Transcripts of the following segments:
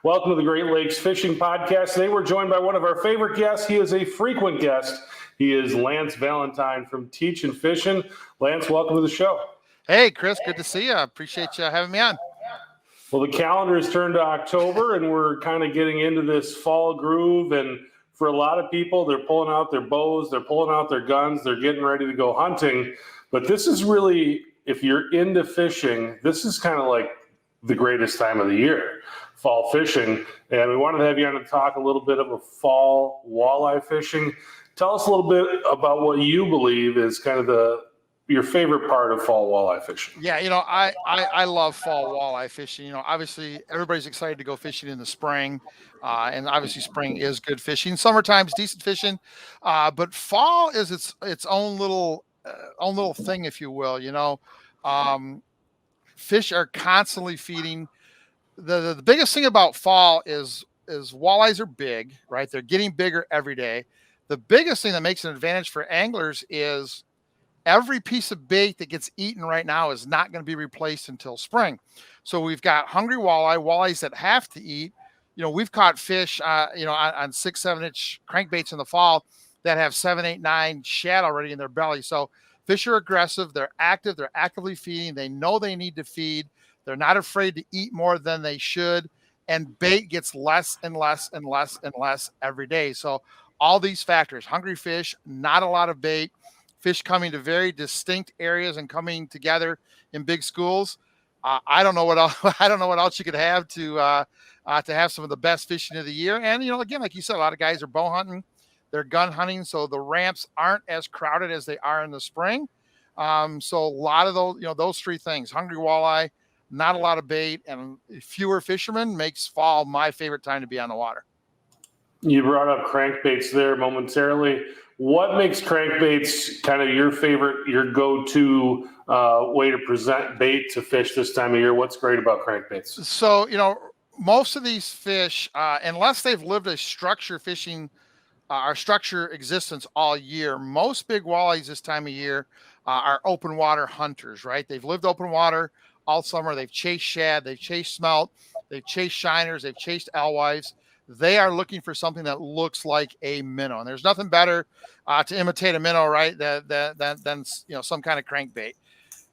Welcome to the Great Lakes Fishing Podcast. Today we're joined by one of our favorite guests. He is a frequent guest. He is Lance Valentine from Teachin Fishin. Lance, welcome to the show. Hey, Chris, good to see you. I appreciate you having me on. Well, the calendar has turned to October, and we're kind of getting into this fall groove. And for a lot of people, they're pulling out their bows, they're pulling out their guns, they're getting ready to go hunting. But this is really, if you're into fishing, this is kind of like the greatest time of the year, fall fishing. And we wanted to have you on to talk a little bit of a fall walleye fishing. Tell us a little bit about what you believe is kind of your favorite part of fall walleye fishing. Yeah, I love fall walleye fishing. Obviously everybody's excited to go fishing in the spring, and obviously spring is good fishing. Summertime's decent fishing, but fall is its own little thing, if you will. Fish are constantly feeding. The biggest thing about fall is walleyes are big, right? They're getting bigger every day. The biggest thing that makes an advantage for anglers is every piece of bait that gets eaten right now is not going to be replaced until spring. So we've got hungry walleyes that have to eat. We've caught fish, on 6-7 inch crankbaits in the fall that have 7, 8, 9 shad already in their belly. So fish are aggressive. They're active. They're actively feeding. They know they need to feed. They're not afraid to eat more than they should. And bait gets less and less and less and less every day. So all these factors, hungry fish, not a lot of bait, fish coming to very distinct areas and coming together in big schools. I don't know what else. I don't know what else you could have to have some of the best fishing of the year. And again, like you said, a lot of guys are bow hunting, they're gun hunting, so the ramps aren't as crowded as they are in the spring. So a lot of those three things: hungry walleye, not a lot of bait, and fewer fishermen makes fall my favorite time to be on the water. You brought up crankbaits there momentarily. What makes crankbaits kind of your favorite, your go-to way to present bait to fish this time of year? What's great about crankbaits? So, most of these fish, unless they've lived a structure fishing or structure existence all year, most big walleyes this time of year are open water hunters, right? They've lived open water all summer. They've chased shad, they've chased smelt, they've chased shiners, they've chased alewives. They are looking for something that looks like a minnow, and there's nothing better to imitate a minnow, right, than some kind of crankbait.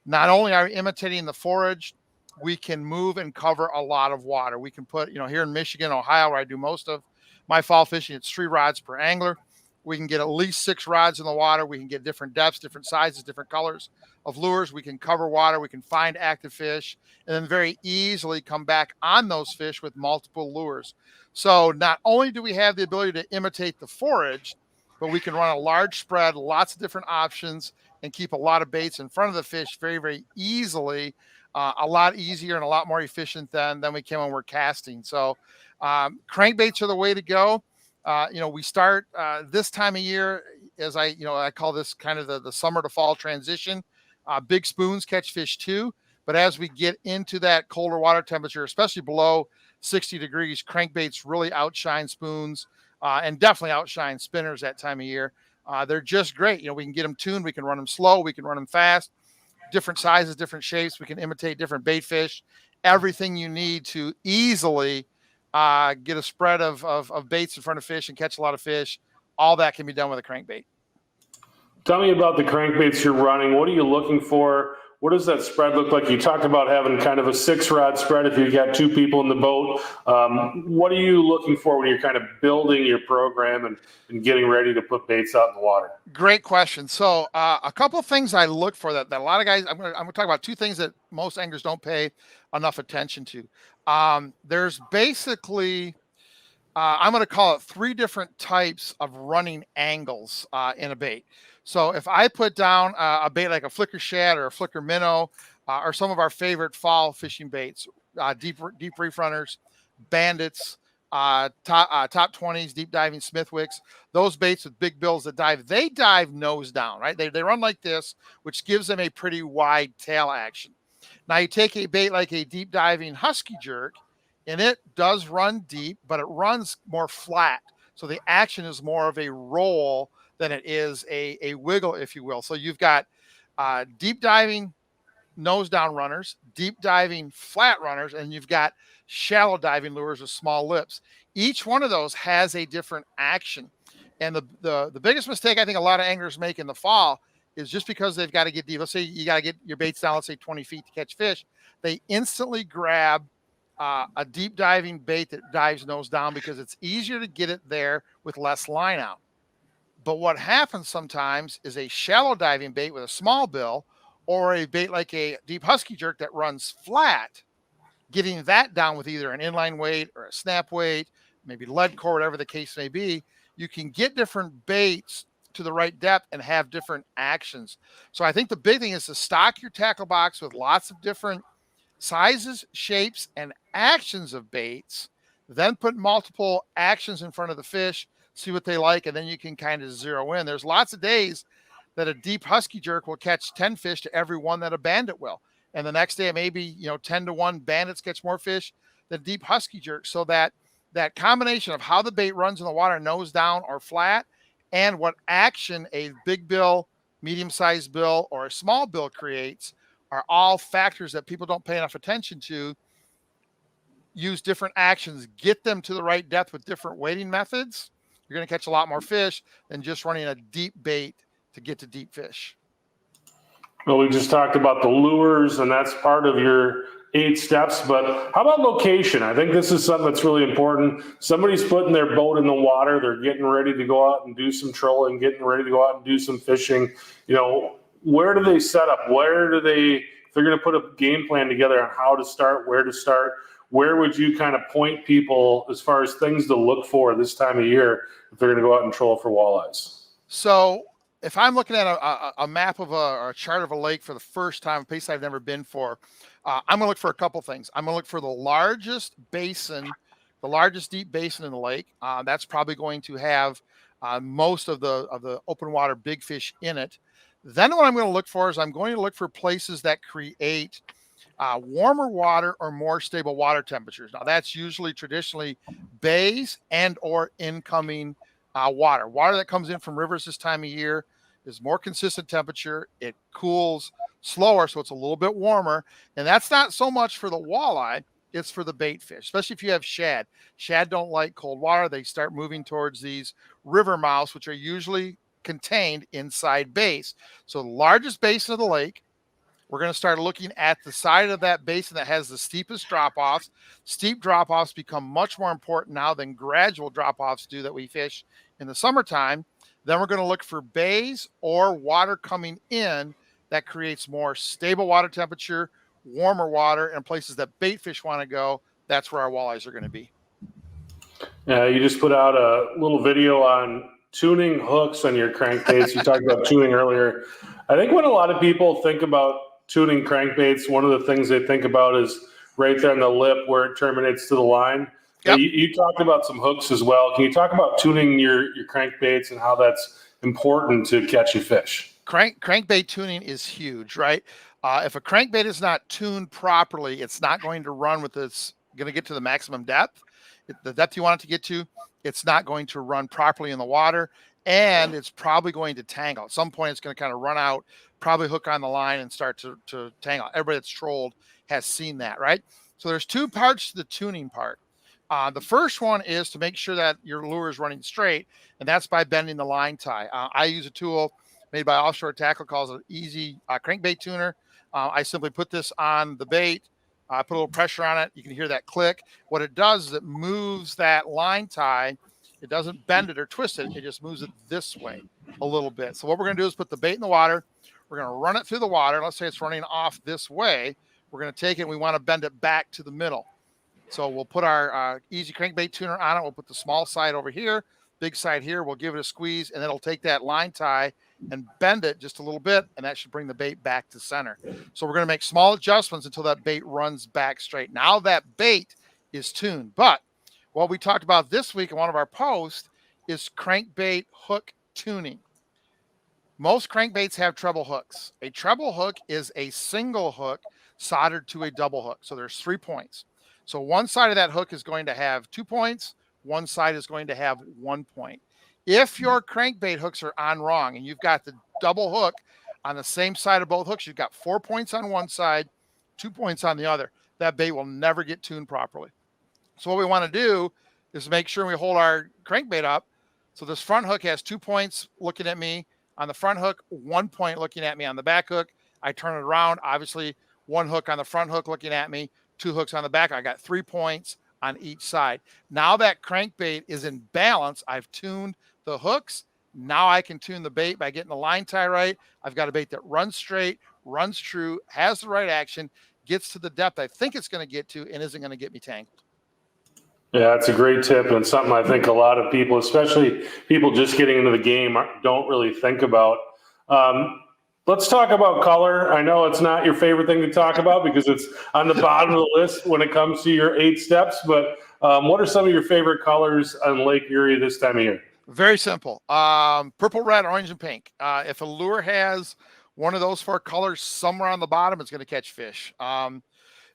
Not only are we imitating the forage, we can move and cover a lot of water. We can put, here in Michigan, Ohio, where I do most of my fall fishing, it's 3 rods per angler. We can get at least 6 rods in the water. We can get different depths, different sizes, different colors of lures. We can cover water. We can find active fish, and then very easily come back on those fish with multiple lures. So not only do we have the ability to imitate the forage, but we can run a large spread, lots of different options, and keep a lot of baits in front of the fish very, very easily, a lot easier and a lot more efficient than we can when we're casting. So crankbaits are the way to go. We start this time of year, as I call this kind of the summer to fall transition. Big spoons catch fish too, but as we get into that colder water temperature, especially below 60 degrees, crankbaits really outshine spoons and definitely outshine spinners that time of year. They're just great. We can get them tuned. We can run them slow. We can run them fast, different sizes, different shapes. We can imitate different bait fish, everything you need to easily get a spread of baits in front of fish and catch a lot of fish. All that can be done with a crankbait. Tell me about the crankbaits you're running. What are you looking for? What does that spread look like? You talked about having kind of a 6-rod spread if you got 2 people in the boat. What are you looking for when you're kind of building your program and getting ready to put baits out in the water? Great question. So a couple of things I look for that a lot of guys, I'm going to talk about 2 things that most anglers don't pay enough attention to. There's basically, I'm going to call it 3 different types of running angles in a bait. So if I put down a bait like a flicker shad or a flicker minnow, or some of our favorite fall fishing baits, deep reef runners, bandits, top 20s, deep diving Smithwicks, those baits with big bills that dive, they dive nose down, right? They run like this, which gives them a pretty wide tail action. Now you take a bait like a deep diving husky jerk, and it does run deep, but it runs more flat. So the action is more of a roll than it is a wiggle, if you will. So you've got deep diving nose down runners, deep diving flat runners, and you've got shallow diving lures with small lips. Each one of those has a different action. And the biggest mistake I think a lot of anglers make in the fall is just because they've got to get deep. Let's say you got to get your baits down, let's say 20 feet to catch fish. They instantly grab a deep diving bait that dives nose down because it's easier to get it there with less line out. But what happens sometimes is a shallow diving bait with a small bill, or a bait like a deep husky jerk that runs flat, getting that down with either an inline weight or a snap weight, maybe lead core, whatever the case may be, you can get different baits to the right depth and have different actions. So I think the big thing is to stock your tackle box with lots of different sizes, shapes, and actions of baits, then put multiple actions in front of the fish, see what they like, and then you can kind of zero in. There's lots of days that a deep husky jerk will catch 10 fish to every one that a bandit will. And the next day, maybe 10-1 bandits catch more fish than deep husky jerk. So that combination of how the bait runs in the water, nose down or flat, and what action a big bill, medium-sized bill, or a small bill creates are all factors that people don't pay enough attention to. Use different actions, get them to the right depth with different weighting methods. You're going to catch a lot more fish than just running a deep bait to get to deep fish. Well, we just talked about the lures, and that's part of your 8 steps, but how about location? I think this is something that's really important. Somebody's putting their boat in the water. They're getting ready to go out and do some trolling, getting ready to go out and do some fishing. Where do they set up? If they're going to put a game plan together on how to start, where to start, where would you kind of point people as far as things to look for this time of year if they're going to go out and troll for walleyes? So if I'm looking at a map of or a chart of a lake for the first time, a place I've never been for, I'm going to look for a couple things. I'm going to look for the largest basin, the largest deep basin in the lake. That's probably going to have most of the open water big fish in it. Then what I'm going to look for is I'm going to look for places that create warmer water or more stable water temperatures. Now that's usually traditionally bays and or incoming water that comes in from rivers this time of year is more consistent temperature. It cools slower, so it's a little bit warmer. And that's not so much for the walleye, it's for the bait fish, especially if you have shad. Shad don't like cold water. They start moving towards these river mouths, which are usually contained inside bays. So the largest basin of the lake, we're going to start looking at the side of that basin that has the steepest drop-offs. Steep drop-offs become much more important now than gradual drop-offs do that we fish in the summertime. Then we're going to look for bays or water coming in that creates more stable water temperature, warmer water, and places that bait fish want to go. That's where our walleyes are going to be. Yeah, you just put out a little video on tuning hooks on your crankbaits. You talked about tuning earlier. I think when a lot of people think about tuning crankbaits, one of the things they think about is right there on the lip where it terminates to the line. Yep. You talked about some hooks as well. Can you talk about tuning your crankbaits and how that's important to catching fish? Crankbait tuning is huge, right? If a crankbait is not tuned properly, it's not going to run with it's going to get to the maximum depth. The depth you want it to get to, it's not going to run properly in the water, and it's probably going to tangle. At some point, it's going to kind of run out, probably hook on the line and start to tangle. Everybody that's trolled has seen that, right? So there's 2 parts to the tuning part. The first one is to make sure that your lure is running straight, and that's by bending the line tie. I use a tool made by Offshore Tackle called an easy crankbait tuner. I simply put this on the bait, put a little pressure on it. You can hear that click. What it does is it moves that line tie. It doesn't bend it or twist it. It just moves it this way a little bit. So what we're going to do is put the bait in the water. We're going to run it through the water. Let's say it's running off this way. We're going to take it and we want to bend it back to the middle. So we'll put our easy crankbait tuner on it. We'll put the small side over here, big side here. We'll give it a squeeze, and it'll take that line tie and bend it just a little bit, and that should bring the bait back to center. So we're going to make small adjustments until that bait runs back straight. Now that bait is tuned. But what we talked about this week in one of our posts is crankbait hook tuning. Most crankbaits have treble hooks. A treble hook is a single hook soldered to a double hook. So there's 3 points. So one side of that hook is going to have 2 points. One side is going to have 1 point. If your crankbait hooks are on wrong and you've got the double hook on the same side of both hooks, you've got 4 points on one side, 2 points on the other. That bait will never get tuned properly. So what we want to do is make sure we hold our crankbait up. So this front hook has 2 points looking at me on the front hook, 1 point looking at me on the back hook. I turn it around, obviously 1 hook on the front hook looking at me, 2 hooks on the back. I got 3 points on each side. Now that crankbait is in balance, I've tuned the hooks. Now I can tune the bait by getting the line tie right. I've got a bait that runs straight, runs true, has the right action, gets to the depth I think it's going to get to, and isn't going to get me tangled. Yeah, it's a great tip, and something I think a lot of people, especially people just getting into the game, don't really think about. Let's talk about color. I know it's not your favorite thing to talk about because it's on the bottom of the list when it comes to your 8 steps, but what are some of your favorite colors on Lake Erie this time of year? Very simple. Purple, red, orange, and pink. If a lure has one of those 4 colors somewhere on the bottom, it's going to catch fish.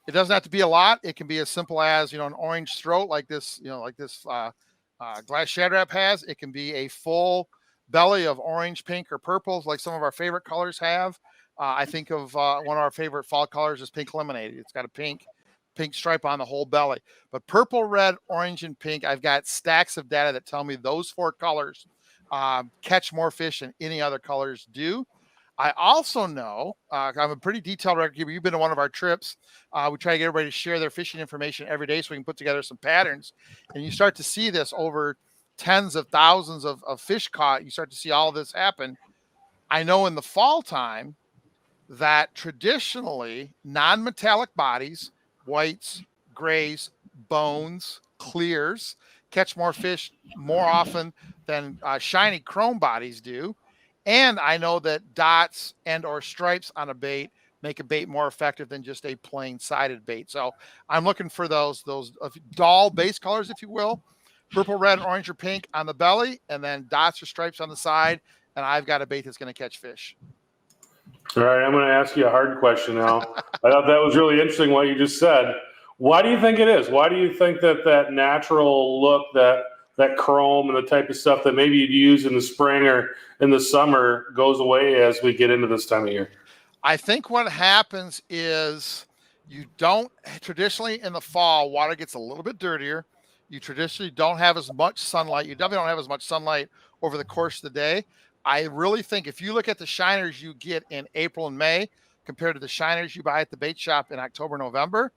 It doesn't have to be a lot. It can be as simple as, an orange throat like this, glass Shad Rap has. It can be a full belly of orange, pink, or purples like some of our favorite colors have. I think of one of our favorite fall colors is pink lemonade. It's got a pink stripe on the whole belly. But purple, red, orange, and pink, I've got stacks of data that tell me those 4 colors catch more fish than any other colors do. I also know, I'm a pretty detailed record keeper. You've been to one of our trips. We try to get everybody to share their fishing information every day so we can put together some patterns. And you start to see this over tens of thousands of fish caught. You start to see all of this happen. I know in the fall time that traditionally non-metallic bodies, whites, grays, bones, clears, catch more fish more often than shiny chrome bodies do. And I know that dots and or stripes on a bait make a bait more effective than just a plain sided bait. So I'm looking for those dull base colors, if you will, purple, red, orange, or pink on the belly, and then dots or stripes on the side. And I've got a bait that's going to catch fish. All right, I'm going to ask you a hard question now. I thought that was really interesting what you just said. Why do you think it is? Why do you think that natural look, that chrome and the type of stuff that maybe you'd use in the spring or in the summer goes away as we get into this time of year? I think what happens is you don't traditionally in the fall, water gets a little bit dirtier. You traditionally don't have as much sunlight. You definitely don't have as much sunlight over the course of the day. I really think if you look at the shiners you get in April and May compared to the shiners you buy at the bait shop in October, November,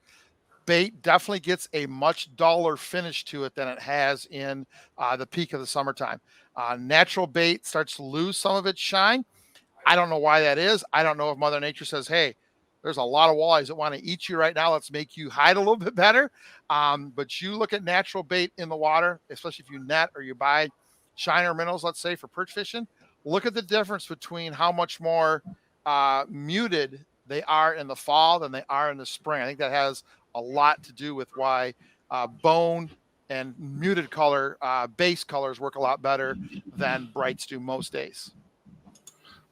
bait definitely gets a much duller finish to it than it has in the peak of the summertime. Natural bait starts to lose some of its shine. I don't know why that is. I don't know if Mother Nature says, hey, there's a lot of walleyes that want to eat you right now. Let's make you hide a little bit better. But you look at natural bait in the water, especially if you net or you buy shiner minnows, let's say, for perch fishing, look at the difference between how much more muted they are in the fall than they are in the spring. I think that has a lot to do with why bone and muted color, base colors work a lot better than brights do most days.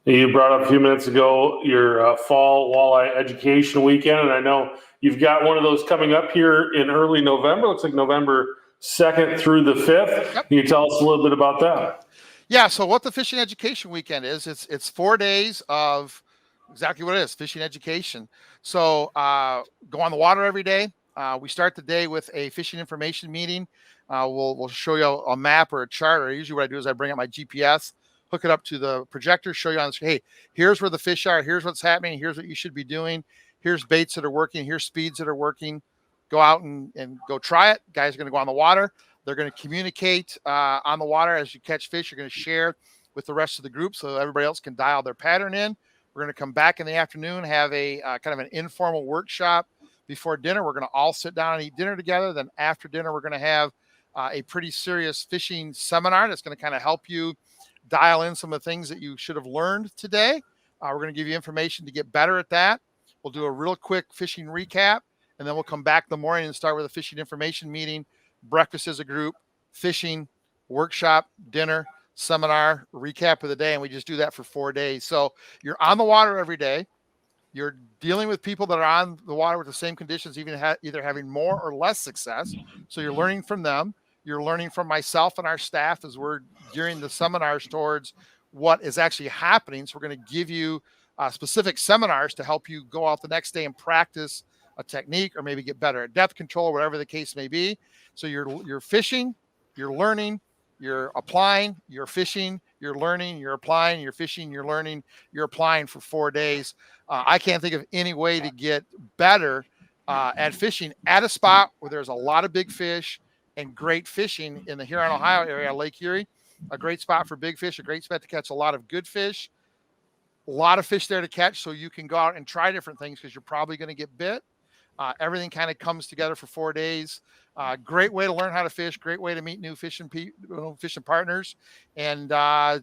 You brought up a few minutes ago your fall walleye education weekend, and I know you've got one of those coming up here in early November. Looks like November 2nd through the 5th. Yep. Can you tell us a little bit about that? Yeah, so what the fishing education weekend is, it's 4 days of exactly what it is, fishing education. So go on the water every day. We start the day with a fishing information meeting. We'll show you a map or a chart, or usually what I do is I bring up my GPS, hook it up to the projector, show you on the screen, hey, here's where the fish are, here's what's happening, here's what you should be doing, here's baits that are working, here's speeds that are working. Go out and go try it. Guys are going to go on the water. They're going to communicate on the water as you catch fish. You're going to share with the rest of the group so everybody else can dial their pattern in. We're going to come back in the afternoon, have a kind of an informal workshop before dinner. We're going to all sit down and eat dinner together. Then after dinner, we're going to have a pretty serious fishing seminar that's going to kind of help you dial in some of the things that you should have learned today. We're going to give you information to get better at that. We'll do a real quick fishing recap, and then we'll come back in the morning and start with a fishing information meeting, breakfast as a group, fishing, workshop, dinner, seminar, recap of the day, and we just do that for 4 days. So you're on the water every day. You're dealing with people that are on the water with the same conditions, even either having more or less success. So you're learning from them. You're learning from myself and our staff as we're gearing the seminars towards what is actually happening. So we're going to give you specific seminars to help you go out the next day and practice a technique, or maybe get better at depth control, whatever the case may be. So you're fishing, you're learning, you're applying, you're fishing, you're learning, you're applying, you're fishing, you're learning, you're applying for 4 days. I can't think of any way to get better at fishing at a spot where there's a lot of big fish and great fishing in the Huron, Ohio area, Lake Erie. A great spot for big fish, a great spot to catch a lot of good fish, a lot of fish there to catch, so you can go out and try different things because you're probably going to get bit. Everything kind of comes together for 4 days. Great way to learn how to fish, great way to meet new fishing partners, and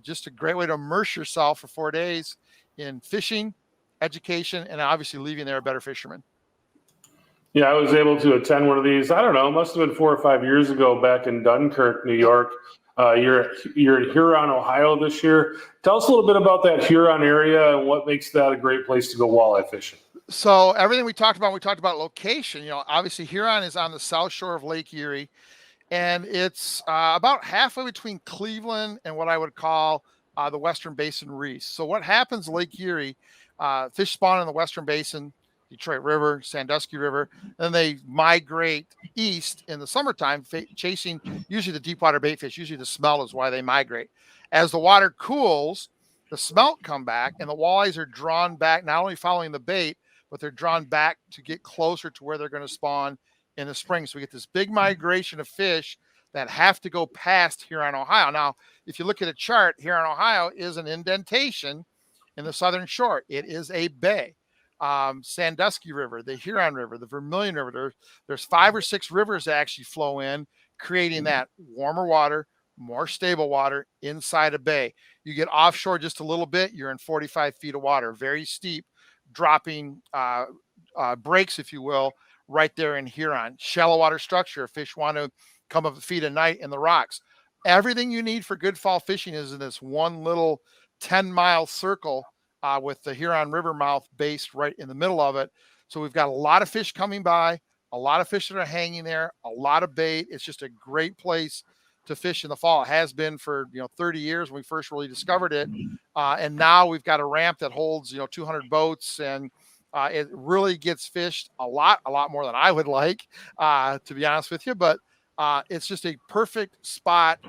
just a great way to immerse yourself for 4 days in fishing, education, and obviously leaving there a better fisherman. Yeah, I was able to attend one of these. I don't know, must have been 4 or 5 years ago back in Dunkirk, New York. You're at Huron, Ohio this year. Tell us a little bit about that Huron area and what makes that a great place to go walleye fishing. So everything we talked about location, obviously Huron is on the south shore of Lake Erie, and it's about halfway between Cleveland and what I would call the Western Basin reefs. So what happens in Lake Erie, fish spawn in the Western Basin, Detroit River, Sandusky River, then they migrate east in the summertime, chasing usually the deep water bait fish. Usually the smell is why they migrate. As the water cools, the smelt come back, and the walleyes are drawn back, not only following the bait, but they're drawn back to get closer to where they're going to spawn in the spring. So we get this big migration of fish that have to go past Huron, Ohio. Now, if you look at a chart, Huron, Ohio is an indentation in the southern shore. It is a bay. Sandusky River, the Huron River, the Vermilion River, there's 5 or 6 rivers that actually flow in, creating that warmer water, more stable water inside a bay. You get offshore just a little bit, you're in 45 feet of water, very steep, dropping breaks, if you will, right there in Huron. Shallow water structure. Fish want to come up feed at night in the rocks. Everything you need for good fall fishing is in this one little 10-mile circle with the Huron River mouth based right in the middle of it. So we've got a lot of fish coming by, a lot of fish that are hanging there, a lot of bait. It's just a great place to fish in the fall. It has been for 30 years when we first really discovered it, and now we've got a ramp that holds 200 boats, and it really gets fished a lot more than I would like, to be honest with you. But it's just a perfect spot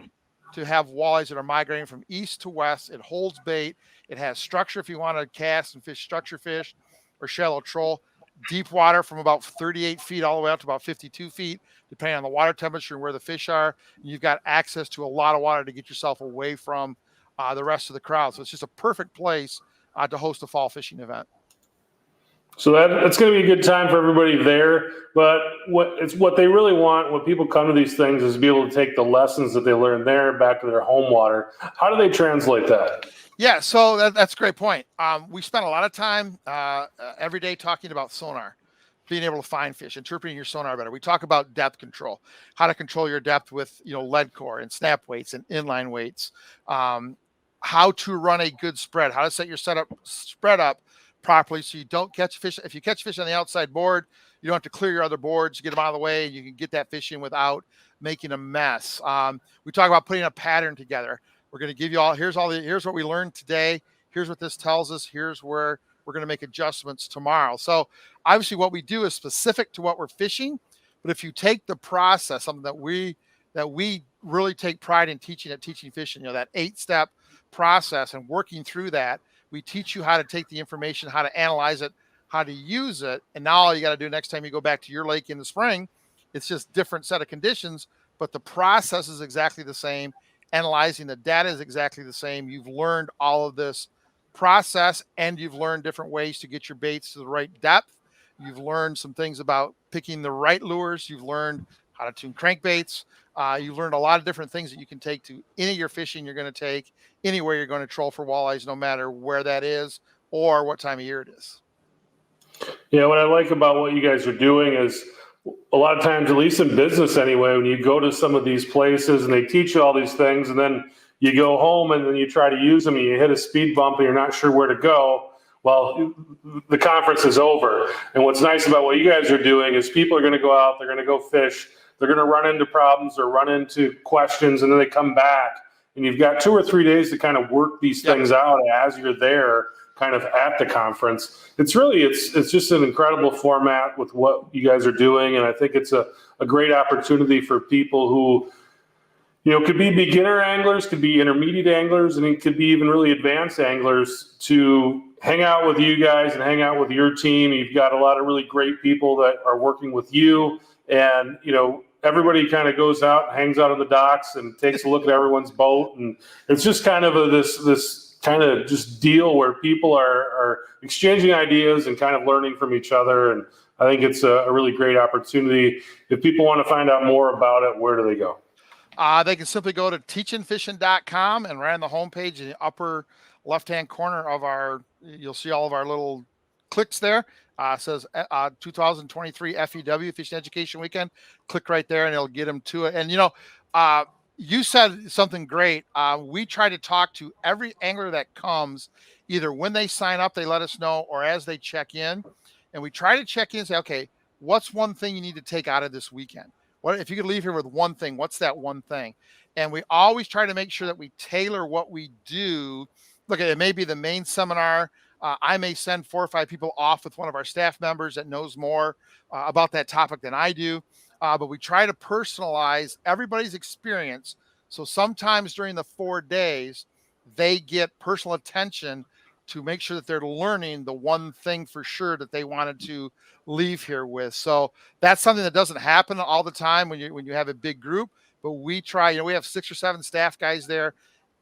to have walleyes that are migrating from east to west. It holds bait. It has structure if you want to cast and fish structure fish or shallow troll. Deep water from about 38 feet all the way up to about 52 feet, depending on the water temperature and where the fish are. And you've got access to a lot of water to get yourself away from the rest of the crowd. So it's just a perfect place to host a fall fishing event. So that's going to be a good time for everybody there. But what they really want when people come to these things is to be able to take the lessons that they learned there back to their home water. How do they translate that? Yeah, so that's a great point. We spent a lot of time every day talking about sonar, being able to find fish, interpreting your sonar better. We talk about depth control, how to control your depth with lead core and snap weights and inline weights, how to run a good spread, how to set your spread up properly so you don't catch fish. If you catch fish on the outside board, you don't have to clear your other boards, get them out of the way, and you can get that fish in without making a mess. We talk about putting a pattern together. We're going to give you here's what we learned today. Here's what this tells us. Here's where we're going to make adjustments tomorrow. So obviously what we do is specific to what we're fishing. But if you take the process, something that we really take pride in teaching at Teachin Fishin, that 8-step process and working through that, we teach you how to take the information, how to analyze it, how to use it. And now all you got to do next time you go back to your lake in the spring, it's just different set of conditions, but the process is exactly the same. Analyzing the data is exactly the same. You've learned all of this process, and you've learned different ways to get your baits to the right depth. You've learned some things about picking the right lures. You've learned how to tune crankbaits. You've learned a lot of different things that you can take to any of your fishing you're going to take, anywhere you're going to troll for walleyes, no matter where that is or what time of year it is. Yeah, what I like about what you guys are doing is a lot of times, at least in business anyway, when you go to some of these places and they teach you all these things, and then you go home and then you try to use them and you hit a speed bump and you're not sure where to go, well, the conference is over. And what's nice about what you guys are doing is people are going to go out, they're going to go fish, they're going to run into problems or run into questions, and then they come back. And you've got 2 or 3 days to kind of work these things out as you're there kind of at the conference. It's just an incredible format with what you guys are doing. And I think it's a great opportunity for people who, could be beginner anglers, could be intermediate anglers, and it could be even really advanced anglers to hang out with you guys and hang out with your team. You've got a lot of really great people that are working with you, and everybody kind of goes out and hangs out on the docks and takes a look at everyone's boat, and it's just kind of this kind of just deal where people are exchanging ideas and kind of learning from each other. And I think it's a really great opportunity. If people want to find out more about it, where do they go? They can simply go to teachinfishin.com, and right on the homepage in the upper left-hand corner of you'll see all of our little clicks there. It says 2023 FEW, Fishing Education Weekend. Click right there and it'll get them to it. And, you said something great. We try to talk to every angler that comes, either when they sign up, they let us know, or as they check in. And we try to check in and say, okay, what's one thing you need to take out of this weekend? What if you could leave here with one thing? What's that one thing? And we always try to make sure that we tailor what we do. Look, it may be the main seminar. I may send 4 or 5 people off with one of our staff members that knows more about that topic than I do. But we try to personalize everybody's experience. So sometimes during the 4 days, they get personal attention to make sure that they're learning the one thing for sure that they wanted to leave here with. So that's something that doesn't happen all the time when you have a big group, but we try, we have 6 or 7 staff guys there.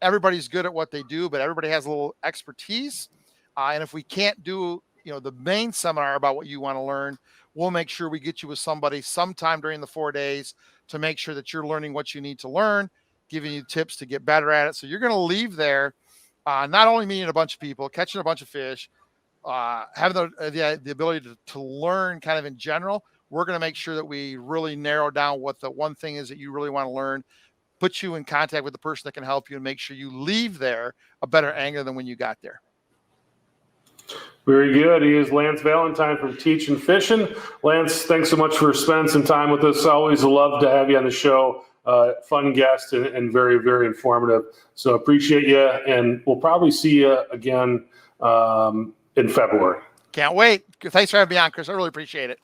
Everybody's good at what they do, but everybody has a little expertise. And if we can't do, the main seminar about what you want to learn, we'll make sure we get you with somebody sometime during the 4 days to make sure that you're learning what you need to learn, giving you tips to get better at it. So you're going to leave there not only meeting a bunch of people, catching a bunch of fish, having the ability to learn kind of in general. We're going to make sure that we really narrow down what the one thing is that you really want to learn, put you in contact with the person that can help you, and make sure you leave there a better angler than when you got there. Very good. He is Lance Valentine from Teachin Fishin. Lance, thanks so much for spending some time with us. Always love to have you on the show. Fun guest and very, very informative. So appreciate you, and we'll probably see you again in February. Can't wait. Thanks for having me on, Chris. I really appreciate it.